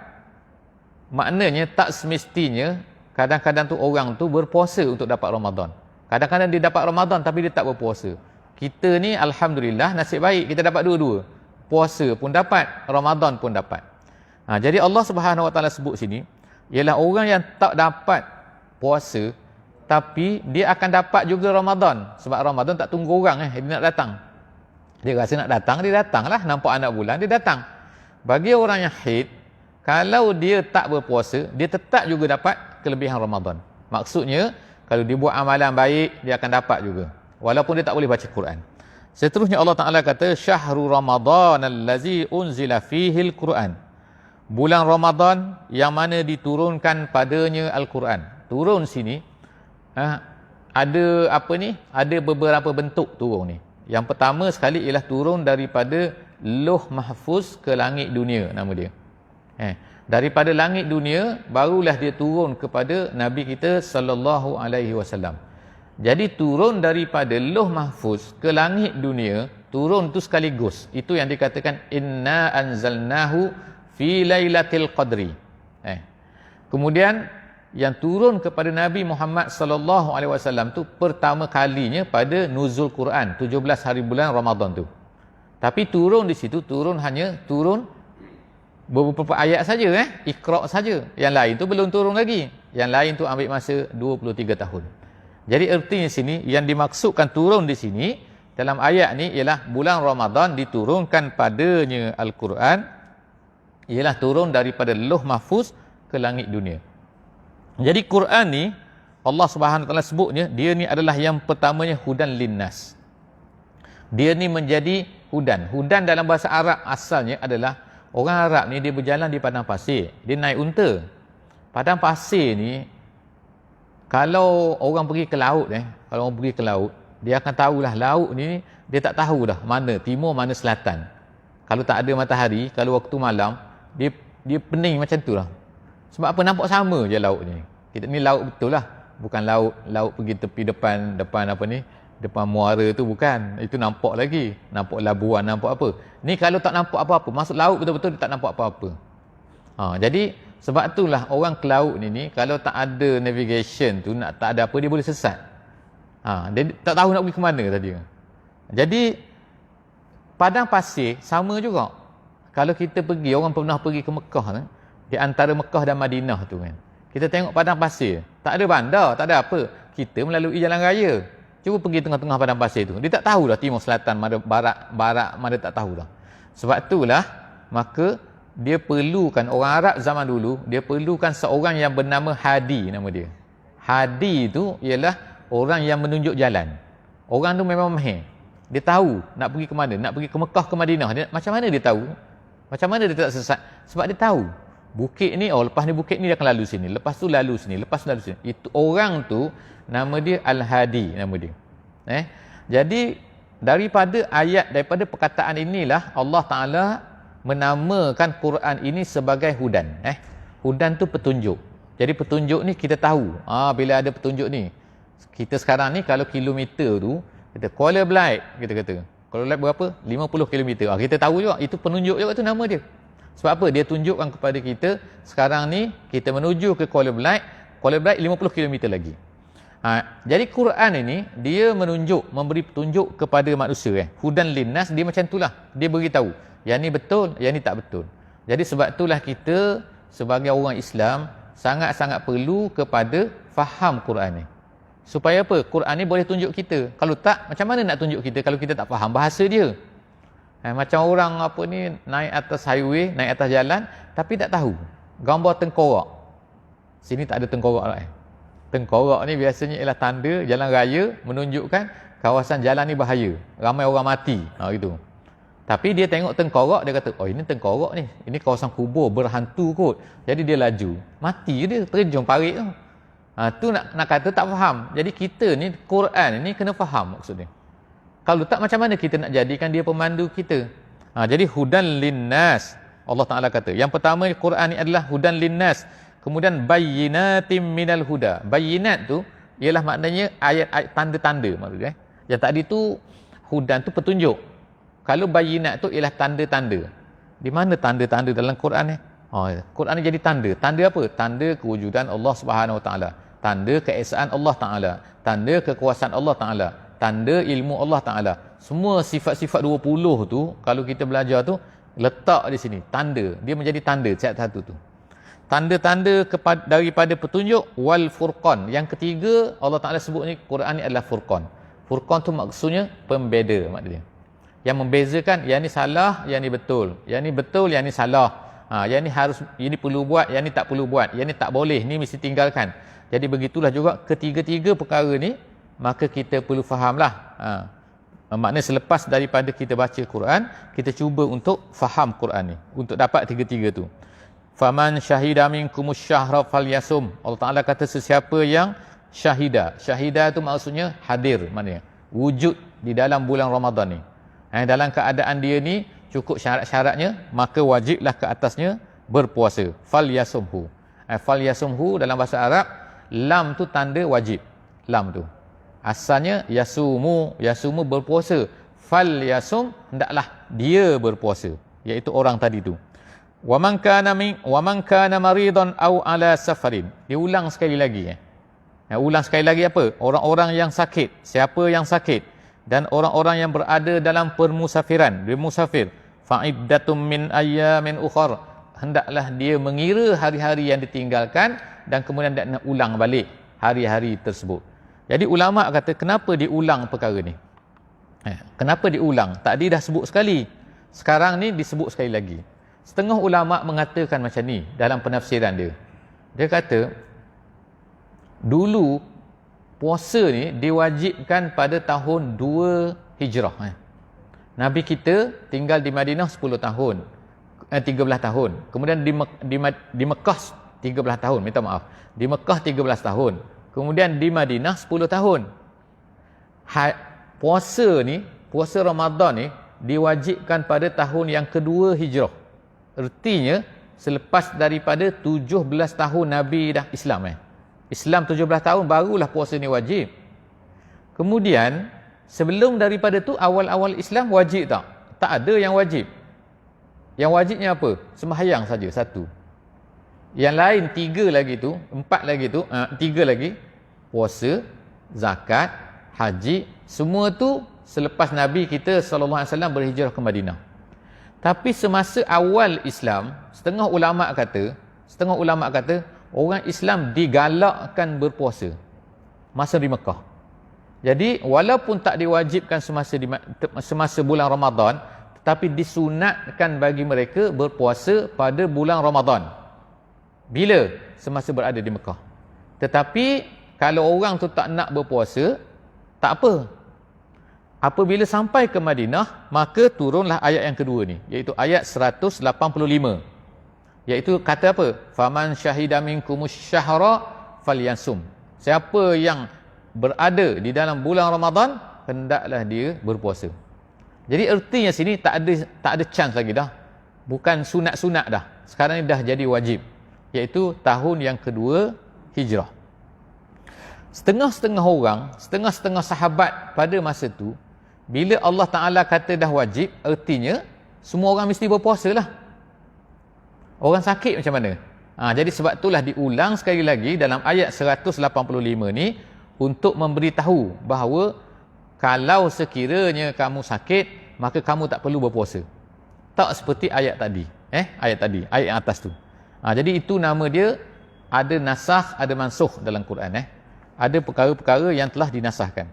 Maknanya tak semestinya kadang-kadang tu orang tu berpuasa untuk dapat Ramadan. Kadang-kadang dia dapat Ramadan tapi dia tak berpuasa. Kita ni alhamdulillah nasib baik, kita dapat dua-dua. Puasa pun dapat, Ramadan pun dapat. Jadi Allah Subhanahu Wa Taala sebut sini ialah orang yang tak dapat puasa tapi dia akan dapat juga Ramadan. Sebab Ramadan tak tunggu orang dia nak datang. Dia rasa nak datang, dia datanglah. Nampak anak bulan, dia datang. Bagi orang yang haid, kalau dia tak berpuasa, dia tetap juga dapat kelebihan Ramadan. Maksudnya kalau dia buat amalan baik, dia akan dapat juga. Walaupun dia tak boleh baca Quran. Seterusnya Allah Ta'ala kata, Syahrul Ramadan allazi unzila fihil Quran. Bulan Ramadan yang mana diturunkan padanya Al-Quran. Turun sini, ada apa ni? Ada beberapa bentuk turun ni. Yang pertama sekali ialah turun daripada Lauh Mahfuz ke langit dunia, nama dia. Daripada langit dunia barulah dia turun kepada Nabi kita sallallahu alaihi wasallam. Jadi turun daripada Lauh Mahfuz ke langit dunia, turun tu sekaligus. Itu yang dikatakan inna anzalnahu fi lailatul qadri. Kemudian yang turun kepada Nabi Muhammad sallallahu alaihi wasallam tu pertama kalinya pada nuzul Quran 17 hari bulan Ramadan tu. Tapi turun di situ hanya beberapa ayat saja, Iqra saja. Yang lain tu belum turun lagi. Yang lain tu ambil masa 23 tahun. Jadi ertinya sini yang dimaksudkan turun di sini dalam ayat ni ialah bulan Ramadan diturunkan padanya Al-Quran, ialah turun daripada Lauh Mahfuz ke langit dunia. Jadi Quran ni Allah Subhanahu Wa Taala sebutnya dia ni adalah yang pertamanya hudan linnas. Dia ni menjadi hudan. Hudan dalam bahasa Arab asalnya adalah orang Arab ni dia berjalan di padang pasir, dia naik unta. Padang pasir ni kalau orang pergi ke laut kalau orang pergi ke laut, dia akan tahulah laut ni dia tak tahu dah mana timur mana selatan. Kalau tak ada matahari, kalau waktu malam dia pening macam tu lah. Sebab apa? Nampak sama je laut ni. Kita ni laut betul lah. Bukan laut pergi tepi depan apa ni, depan muara tu bukan. Itu nampak lagi. Nampak labuan, nampak apa. Ni kalau tak nampak apa-apa, masuk laut betul-betul dia tak nampak apa-apa. Jadi sebab itulah orang ke laut ni kalau tak ada navigation tu, tak ada apa, dia boleh sesat. Dia tak tahu nak pergi ke mana tadi. Jadi padang pasir sama juga. Kalau kita pergi, orang pernah pergi ke Mekah kan, di antara Mekah dan Madinah tu kan, kita tengok padang pasir, tak ada bandar, tak ada apa, kita melalui jalan raya. Cuba pergi tengah-tengah padang pasir tu, dia tak tahu dah timur selatan mana, barat mana, tak tahu dah. Sebab itulah maka dia perlukan, orang Arab zaman dulu dia perlukan seorang yang bernama Hadi, nama dia. Hadi tu ialah orang yang menunjuk jalan. Orang tu memang mahir, dia tahu nak pergi ke mana, nak pergi ke Mekah ke Madinah, macam mana dia tahu, macam mana dia tak sesat, sebab dia tahu bukit ni, lepas ni bukit ni dia akan lalu sini, lepas tu lalu sini, lepas tu lalu sini. Itu orang tu nama dia Al-Hadi, nama dia. Jadi daripada perkataan inilah Allah Ta'ala menamakan Quran ini sebagai hudan. Hudan tu petunjuk. Jadi petunjuk ni kita tahu, bila ada petunjuk ni, kita sekarang ni kalau kilometer tu kita Kuala Belait, kita kata Kuala Belait berapa? 50 kilometer. Kita tahu juga itu penunjuk juga, tu nama dia. Sebab apa? Dia tunjukkan kepada kita sekarang ni kita menuju ke Kuala Belait 50 kilometer lagi. Jadi Quran ini dia menunjuk, memberi petunjuk kepada manusia. Hudan linnas, dia macam itulah, dia beritahu yang ni betul, yang ni tak betul. Jadi sebab itulah kita sebagai orang Islam sangat-sangat perlu kepada faham Quran ni. Supaya apa? Quran ni boleh tunjuk kita. Kalau tak, macam mana nak tunjuk kita kalau kita tak faham bahasa dia? Macam orang apa ni naik atas highway, naik atas jalan tapi tak tahu gambar tengkorak. Sini tak ada tengkorak lah. Tengkorak ni biasanya ialah tanda jalan raya menunjukkan kawasan jalan ni bahaya, ramai orang mati, gitu. Tapi dia tengok tengkorak, dia kata, ini tengkorak ni, ini kawasan kubur berhantu kot. Jadi dia laju, mati dia, terjun parit tu. Tu nak kata tak faham. Jadi kita ni Quran ni kena faham maksudnya. Kalau tak, macam mana kita nak jadikan dia pemandu kita? Jadi hudan linnas, Allah Ta'ala kata. Yang pertama Quran ni adalah hudan linnas. Kemudian bayyinatim minal huda. Bayyinat tu ialah maknanya ayat-ayat tanda-tanda maksudnya. Yang tadi tu hudan tu petunjuk. Kalau bayyinat tu ialah tanda-tanda. Di mana tanda-tanda dalam Quran ni? Quran ni jadi tanda. Tanda apa? Tanda kewujudan Allah Subhanahu Wa Taala. Tanda keesaan Allah Ta'ala. Tanda kekuasaan Allah Ta'ala. Tanda ilmu Allah Ta'ala. Semua sifat-sifat 20 tu, kalau kita belajar tu, letak di sini. Tanda. Dia menjadi tanda satu tu. Tanda-tanda daripada petunjuk wal furqan. Yang ketiga, Allah Ta'ala sebut ni, Quran ni adalah furqan. Furqan tu maksudnya pembeda maknanya. Yang membezakan, yang ni salah, yang ni betul. Yang ni betul, yang ni salah. Yang ni harus, ini perlu buat, yang ni tak perlu buat. Yang ni tak boleh, ni mesti tinggalkan. Jadi begitulah juga ketiga-tiga perkara ni, maka kita perlu fahamlah. Maknanya selepas daripada kita baca Quran, kita cuba untuk faham Quran ni, untuk dapat tiga-tiga tu. Faman syahida minkumus syahra falyasum. Allah Ta'ala kata sesiapa yang syahida. Syahida tu maksudnya hadir, maknanya wujud di dalam bulan Ramadan ni. Dalam keadaan dia ni cukup syarat-syaratnya, maka wajiblah ke atasnya berpuasa. Fal yasumhu. Fal yasumhu dalam bahasa Arab, lam tu tanda wajib. Lam tu. Asalnya yasumu berpuasa. Fal yasum, hendaklah dia berpuasa, iaitu orang tadi tu. Wa man kana maridan aw ala safarin. Diulang sekali lagi. Ulang sekali lagi apa? Orang-orang yang sakit. Siapa yang sakit? Dan orang-orang yang berada dalam permusafiran. Dia musafir. Fa'iddatum min ayyamin ukhar. Hendaklah dia mengira hari-hari yang ditinggalkan dan kemudian dia nak ulang balik hari-hari tersebut. Jadi ulama kata, kenapa diulang perkara ni? Kenapa diulang? Tadi dah sebut sekali. Sekarang ni disebut sekali lagi. Setengah ulama mengatakan macam ni dalam penafsiran dia. Dia kata, dulu puasa ni diwajibkan pada tahun 2 Hijrah. Nabi kita tinggal di Madinah 10 tahun. 13 tahun. Kemudian di Mekah 13 tahun, minta maaf. Di Mekah 13 tahun. Kemudian di Madinah 10 tahun. Puasa Ramadan ni diwajibkan pada tahun yang kedua Hijrah. Artinya selepas daripada 17 tahun Nabi dah Islam. Islam 17 tahun barulah puasa ni wajib. Kemudian sebelum daripada tu awal-awal Islam wajib tak? Tak ada yang wajib. Yang wajibnya apa? Sembahyang saja satu. Yang lain 3 lagi tu, 4 lagi tu, 3 lagi, puasa, zakat, haji, semua tu selepas Nabi kita sallallahu alaihi wasallam berhijrah ke Madinah. Tapi semasa awal Islam, setengah ulama kata orang Islam digalakkan berpuasa masa di Mekah. Jadi walaupun tak diwajibkan semasa bulan Ramadan, tetapi disunatkan bagi mereka berpuasa pada bulan Ramadan. Bila? Semasa berada di Mekah. Tetapi kalau orang tu tak nak berpuasa, tak apa. Apabila sampai ke Madinah, maka turunlah ayat yang kedua ni, iaitu ayat 185. Iaitu kata apa? Faman syahida minkumus syahra falyansum. Siapa yang berada di dalam bulan Ramadan, hendaklah dia berpuasa. Jadi ertinya sini tak ada chance lagi dah. Bukan sunat-sunat dah. Sekarang ni dah jadi wajib. Iaitu tahun yang kedua Hijrah. Setengah-setengah orang, setengah-setengah sahabat pada masa tu, bila Allah Ta'ala kata dah wajib, artinya semua orang mesti berpuasa lah. Orang sakit macam mana? Jadi sebab itulah diulang sekali lagi dalam ayat 185 ni untuk memberitahu bahawa kalau sekiranya kamu sakit, maka kamu tak perlu berpuasa. Tak seperti ayat tadi. Ayat yang atas tu. Jadi itu nama dia, ada nasakh, ada mansukh dalam Quran. Ada perkara-perkara yang telah dinasahkan.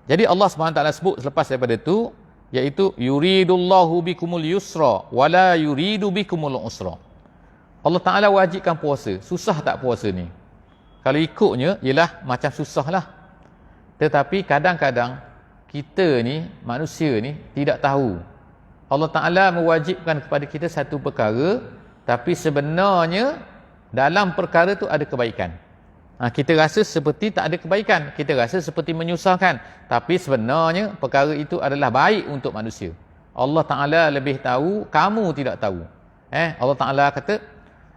Jadi Allah SWT sebut selepas daripada itu, iaitu yuridullahu bikumul yusra wala yuridu bikumul usra. Allah Ta'ala wajibkan puasa. Susah tak puasa ni? Kalau ikutnya, ialah macam susah lah. Tetapi kadang-kadang kita ni, manusia ni, tidak tahu. Allah Ta'ala mewajibkan kepada kita satu perkara, tapi sebenarnya dalam perkara tu ada kebaikan. Kita rasa seperti tak ada kebaikan, kita rasa seperti menyusahkan, tapi sebenarnya perkara itu adalah baik untuk manusia. Allah Ta'ala lebih tahu, kamu tidak tahu. Allah Ta'ala kata,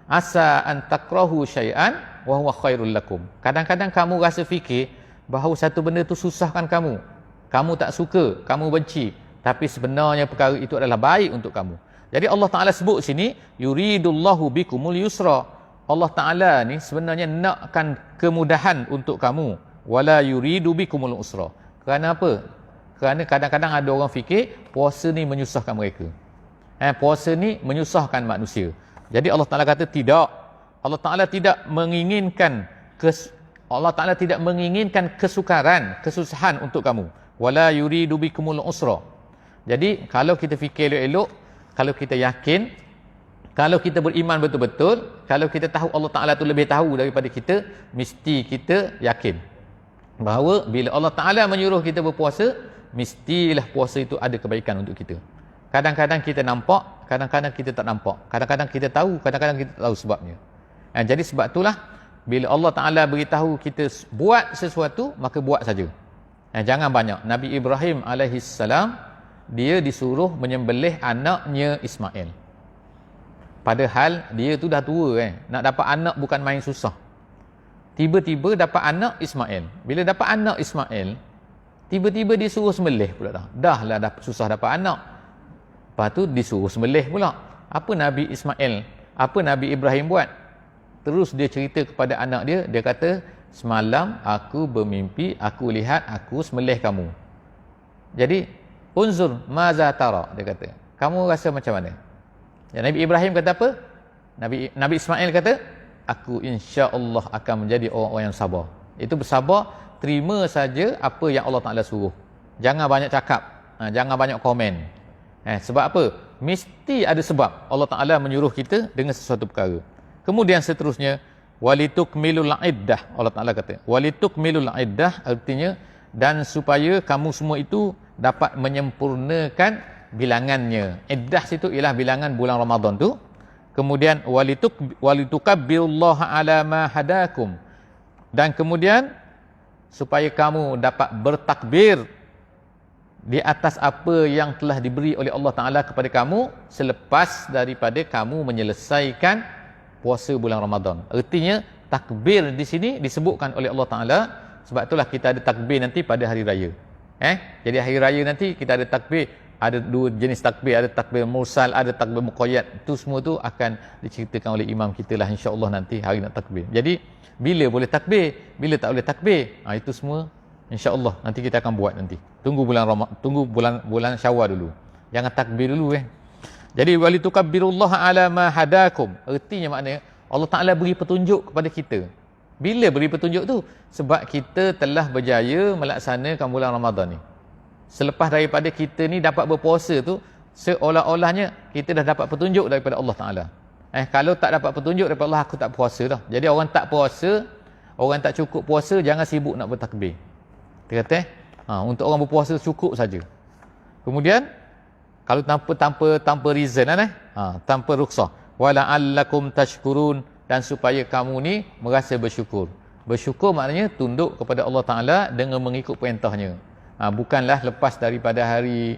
asa an takrahu syai'an wa huwa khairul lakum. Kadang-kadang kamu rasa fikir bahawa satu benda itu susahkan kamu, kamu tak suka, kamu benci, tapi sebenarnya perkara itu adalah baik untuk kamu. Jadi Allah Ta'ala sebut sini, yuridullahu bikumul yusra. Allah Ta'ala ni sebenarnya nakkan kemudahan untuk kamu. Wala yuridu bikumul usra. Kerana apa? Kerana kadang-kadang ada orang fikir puasa ni menyusahkan mereka. Puasa ni menyusahkan manusia. Jadi Allah Ta'ala kata tidak. Allah Ta'ala tidak menginginkan kesukaran, kesusahan untuk kamu. Wala yuridu bikumul usra. Jadi kalau kita fikir elok-elok, kalau kita yakin, kalau kita beriman betul-betul, kalau kita tahu Allah Ta'ala tu lebih tahu daripada kita, mesti kita yakin bahawa bila Allah Ta'ala menyuruh kita berpuasa, mestilah puasa itu ada kebaikan untuk kita. Kadang-kadang kita nampak, kadang-kadang kita tak nampak. Kadang-kadang kita tahu, kadang-kadang kita tak tahu sebabnya. Jadi sebab itulah bila Allah Ta'ala beritahu kita buat sesuatu, maka buat saja. Jangan banyak. Nabi Ibrahim alaihissalam, dia disuruh menyembelih anaknya Ismail. Padahal dia tu dah tua Nak dapat anak bukan main susah. Tiba-tiba dapat anak Ismail. Bila dapat anak Ismail, tiba-tiba disuruh sembelih pula dah. Dah lah susah dapat anak. Lepas tu disuruh sembelih pula. Apa Nabi Ibrahim buat? Terus dia cerita kepada anak dia, dia kata, semalam aku bermimpi, aku lihat aku sembelih kamu. Jadi, unzur maza tara, dia kata. Kamu rasa macam mana? Ya, Nabi Ibrahim kata apa? Nabi Ismail kata, aku insya-Allah akan menjadi orang-orang yang sabar. Itu bersabar, terima saja apa yang Allah Taala suruh. Jangan banyak cakap, jangan banyak komen. Sebab apa? Mesti ada sebab Allah Taala menyuruh kita dengan sesuatu perkara. Kemudian seterusnya, walitukmilul iddah. Allah Taala kata, walitukmilul iddah artinya dan supaya kamu semua itu dapat menyempurnakan bilangannya. Iddah situ ialah bilangan bulan Ramadan tu. Kemudian walitukabbirullaha ala ma hadakum. Dan kemudian supaya kamu dapat bertakbir di atas apa yang telah diberi oleh Allah Taala kepada kamu selepas daripada kamu menyelesaikan puasa bulan Ramadan. Artinya takbir di sini disebutkan oleh Allah Taala, sebab itulah kita ada takbir nanti pada hari raya. Jadi hari raya nanti kita ada takbir. Ada dua jenis takbir, ada takbir mursal, ada takbir muqayyad. Itu semua tu akan diceritakan oleh imam kita lah, insya-Allah nanti hari nak takbir. Jadi bila boleh takbir, bila tak boleh takbir, itu semua insya-Allah nanti kita akan buat nanti. Tunggu bulan Syawal dulu. Jangan takbir dulu Jadi walitukabbirullaha ala ma hadakum. Artinya maknanya Allah Taala beri petunjuk kepada kita. Bila beri petunjuk tu? Sebab kita telah berjaya melaksanakan bulan Ramadan ni. Selepas daripada kita ni dapat berpuasa tu, seolah-olahnya kita dah dapat petunjuk daripada Allah Ta'ala. Kalau tak dapat petunjuk daripada Allah, aku tak puasa dah. Jadi orang tak puasa, orang tak cukup puasa, jangan sibuk nak bertakbir. Dia kata, untuk orang berpuasa cukup saja. Kemudian, kalau tanpa reason, tanpa rukhsah. Wala'allakum tashkurun, dan supaya kamu ni merasa bersyukur. Bersyukur maknanya tunduk kepada Allah Ta'ala dengan mengikut perintahnya. Bukanlah lepas daripada hari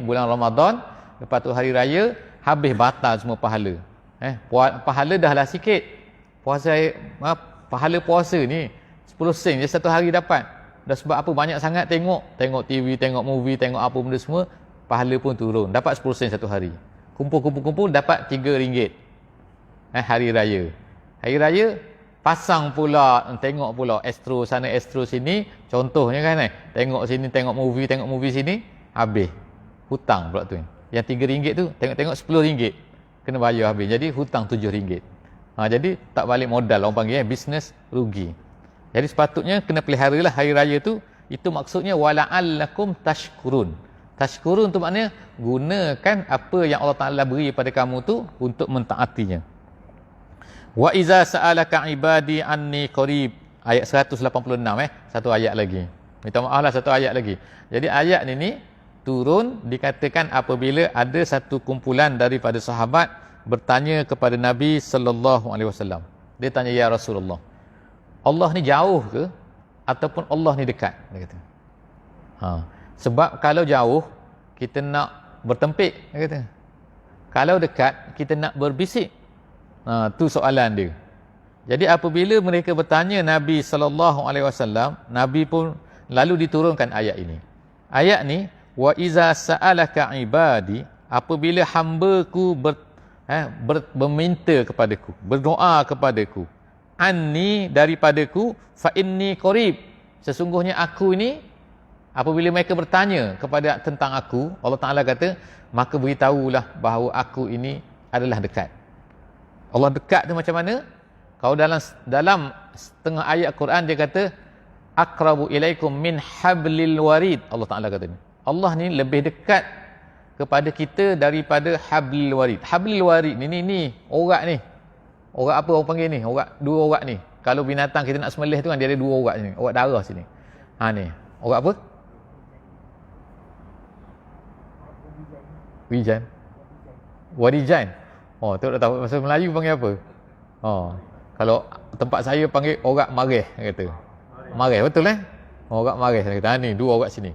bulan Ramadan, lepas tu hari raya, habis batal semua pahala. Pahala dah lah sikit. Pahala puasa ni 10 sen je satu hari dapat. Dah sebab apa banyak sangat tengok TV, tengok movie, tengok apa benda semua, pahala pun turun. Dapat 10 sen satu hari. Kumpul dapat RM3. Hari raya. Hari raya pasang pula, tengok pula Astro sana Astro sini, contohnya kan tengok sini, tengok movie sini, habis hutang pula tu. Yang RM3 tu tengok RM10 kena bayar habis, jadi hutang RM7. Jadi tak balik modal, orang panggil bisnes rugi. Jadi sepatutnya kena peliharalah hari raya tu. Itu maksudnya wala'allakum tashkurun. Tashkurun tu maknanya gunakan apa yang Allah Taala beri pada kamu tu untuk mentaatinya. Wa iza sa'alaka ibadi anni qarib, ayat 186 satu ayat lagi. Minta maaf lah, satu ayat lagi. Jadi ayat ni turun dikatakan apabila ada satu kumpulan daripada sahabat bertanya kepada Nabi sallallahu alaihi wasallam. Dia tanya, ya Rasulullah, Allah ni jauh ke ataupun Allah ni dekat? Dia kata. Sebab kalau jauh kita nak bertempik, dia kata. Kalau dekat kita nak berbisik. Tu soalan dia. Jadi apabila mereka bertanya Nabi sallallahu alaihi wasallam, Nabi pun lalu diturunkan ayat ini. Ayat ni, wa iza sa'alaka ibadi, apabila hamba-Ku meminta kepadaku, berdoa kepadaku, anni daripadaku, fa inni qarib, sesungguhnya aku ini, apabila mereka bertanya kepada tentang aku, Allah Taala kata, maka beritahulah bahawa aku ini adalah dekat. Allah dekat tu macam mana? Kalau dalam setengah ayat Quran dia kata aqrabu ilaikum min hablil warid. Allah Taala kata ni. Allah ni lebih dekat kepada kita daripada hablil warid. Hablil warid ni orak ni. Orak apa orang panggil ni? Orak, dua orak ni. Kalau binatang kita nak sembelih tu kan dia ada dua orak ni. Orak darah sini. Ni. Orak apa? Wijan. Wadijan. Tu tak tahu bahasa Melayu panggil apa? Kalau tempat saya panggil orak mareh, kata. Mareh, betul Orang marih dia kata, ni dua orang sini.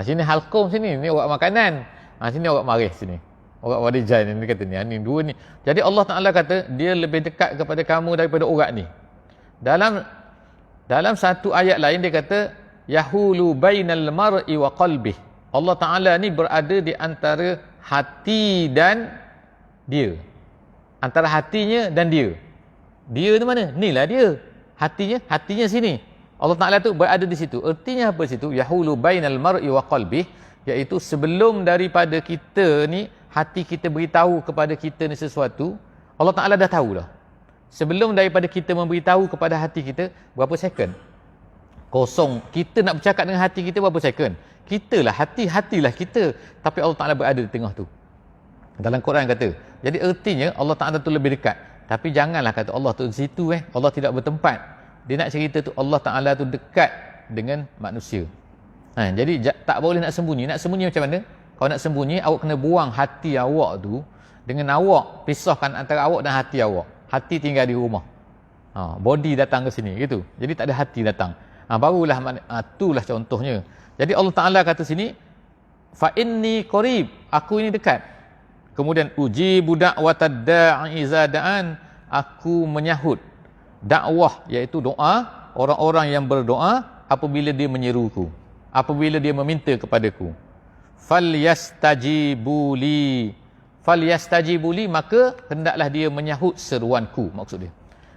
Sini halqum sini, ni orang makanan. Sini orang marih sini. Orang wadijan ni kata ni dua ni. Jadi Allah Taala kata dia lebih dekat kepada kamu daripada orang ni. Dalam satu ayat lain dia kata yahulu bainal mar'i wa qalbih. Allah Taala ni berada di antara hati dan dia. Antara hatinya dan dia. Dia tu mana? Inilah dia. Hatinya sini. Allah Taala tu berada di situ. Artinya apa situ? Yahulu bainal mar'i wa qalbih, iaitu sebelum daripada kita ni hati kita beritahu kepada kita ni sesuatu, Allah Taala dah tahu dah. Sebelum daripada kita memberitahu kepada hati kita, berapa second? Kosong. Kita nak bercakap dengan hati kita berapa second? Kitalah hatilah kita. Tapi Allah Taala berada di tengah tu. Dalam Quran kata. Jadi artinya Allah Taala tu lebih dekat. Tapi janganlah kata Allah tu di situ Allah tidak bertempat. Dia nak cerita tu Allah Taala tu dekat dengan manusia. Jadi tak boleh nak sembunyi. Nak sembunyi macam mana? Kalau nak sembunyi, awak kena buang hati awak tu dengan awak, pisahkan antara awak dan hati awak. Hati tinggal di rumah. Body datang ke sini gitu. Jadi tak ada hati datang. Barulah itulah contohnya. Jadi Allah Taala kata sini fa inni qarib, aku ini dekat. Kemudian ujibu da'watad da'i iza da'an, aku menyahut dakwah iaitu doa orang-orang yang berdoa apabila dia menyeruku, apabila dia meminta kepadaku. Falyastajibuli, maka hendaklah dia menyahut seruanku. Maksud dia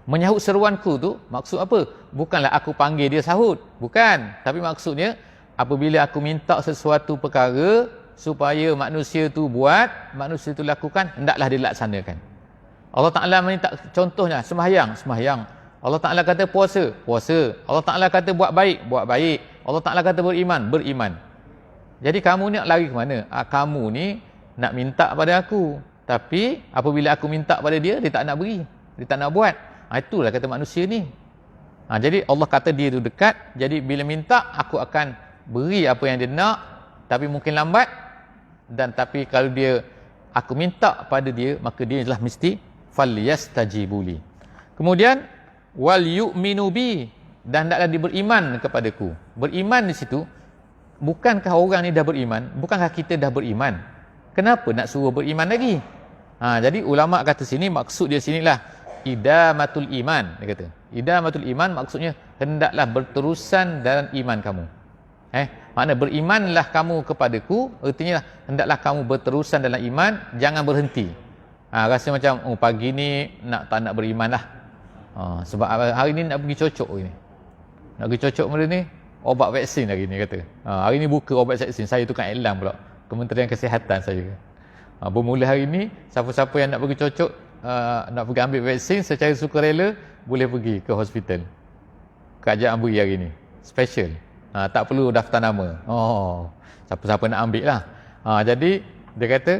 menyahut seruanku tu maksud apa? Bukanlah aku panggil dia sahut, bukan. Tapi maksudnya apabila aku minta sesuatu perkara supaya manusia tu buat, manusia tu lakukan, hendaklah dia laksanakan. Allah Ta'ala minta contohnya sembahyang. Allah Ta'ala kata puasa. Allah Ta'ala kata buat baik. Allah Ta'ala kata beriman. Jadi kamu ni nak lari ke mana? Kamu ni nak minta pada aku, tapi apabila aku minta pada dia, dia tak nak beri, dia tak nak buat. Itulah kata manusia ni. Jadi Allah kata dia tu dekat. Jadi bila minta, aku akan beri apa yang dia nak, tapi mungkin lambat. Dan tapi kalau aku minta pada dia, maka dia adalah mesti falyastajibuli. Kemudian wal yu'minu bi, dan hendaklah dia beriman kepadaku. Beriman di situ, bukankah orang ni dah beriman? Bukankah kita dah beriman? Kenapa nak suruh beriman lagi? Jadi ulama kata sini, maksud dia sinilah idamatul iman. Dia kata idamatul iman maksudnya hendaklah berterusan dalam iman kamu. Makna berimanlah kamu kepadaku, artinya hendaklah kamu berterusan dalam iman, jangan berhenti. Rasa macam pagi ni tak nak beriman lah. Sebab hari ni nak pergi cocok ni. Nak pergi cocok benda ni, obat vaksin hari ni kata. Hari ni buka obat vaksin, saya tukang iklan pula. Kementerian Kesihatan saya. Bermula hari ni, siapa-siapa yang nak pergi cocok, nak pergi ambil vaksin secara sukarela, boleh pergi ke hospital. Kerajaan beri hari ni. Special. Tak perlu daftar nama. Siapa-siapa nak ambil lah. Jadi, dia kata,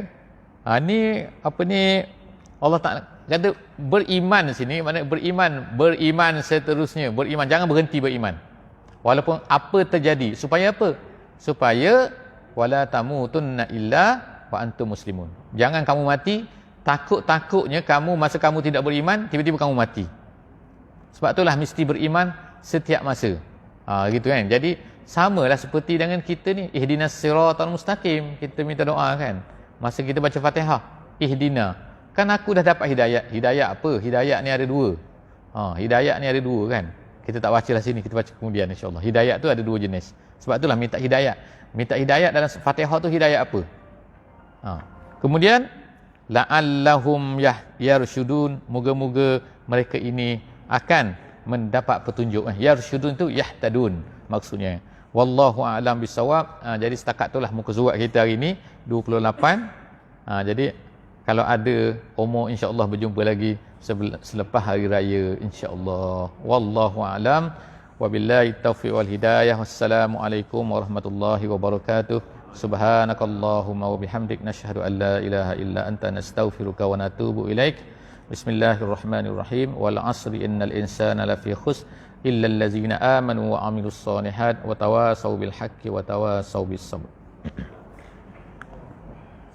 Allah Ta'ala kata beriman sini, maknanya beriman seterusnya. Beriman, jangan berhenti beriman. Walaupun apa terjadi. Supaya apa? Supaya wala tamutunna illa wa antum muslimun. Jangan kamu mati, takutnya kamu masa kamu tidak beriman, tiba-tiba kamu mati. Sebab itulah mesti beriman setiap masa. Gitu kan. Jadi samalah seperti dengan kita ni, ihdinas siratal mustaqim, kita minta doa kan. Masa kita baca Fatihah, ihdina. Kan aku dah dapat hidayat. Hidayat apa? Hidayat ni ada dua. Hidayat ni ada dua kan. Kita tak bacalah sini, kita baca kemudian insya-Allah. Hidayat tu ada dua jenis. Sebab itulah minta hidayat. Minta hidayat dalam Fatihah tu hidayat apa? Kemudian la'allahum yarshudun, moga-moga mereka ini akan mendapat petunjuk. Yarshudun tu yahtadun maksudnya. Wallahu a'lam bisawab. Jadi setakat itulah muka surat kita hari ini 28. Jadi kalau ada umur insya-Allah berjumpa lagi selepas hari raya insya-Allah. Wallahu a'lam. Wabillahi taufiq wal hidayah. Wassalamualaikum warahmatullahi wabarakatuh. Subhanakallahumma wa bihamdik nashhadu an la ilaha illa anta nastaghfiruka wa natubu ilaik. Bismillahirrahmanirrahim. Wal 'asri innal insana lafi khusr illa allazina amanu wa 'amilus solihat wa tawasaw bil haqqi wa tawasaw bis sabr.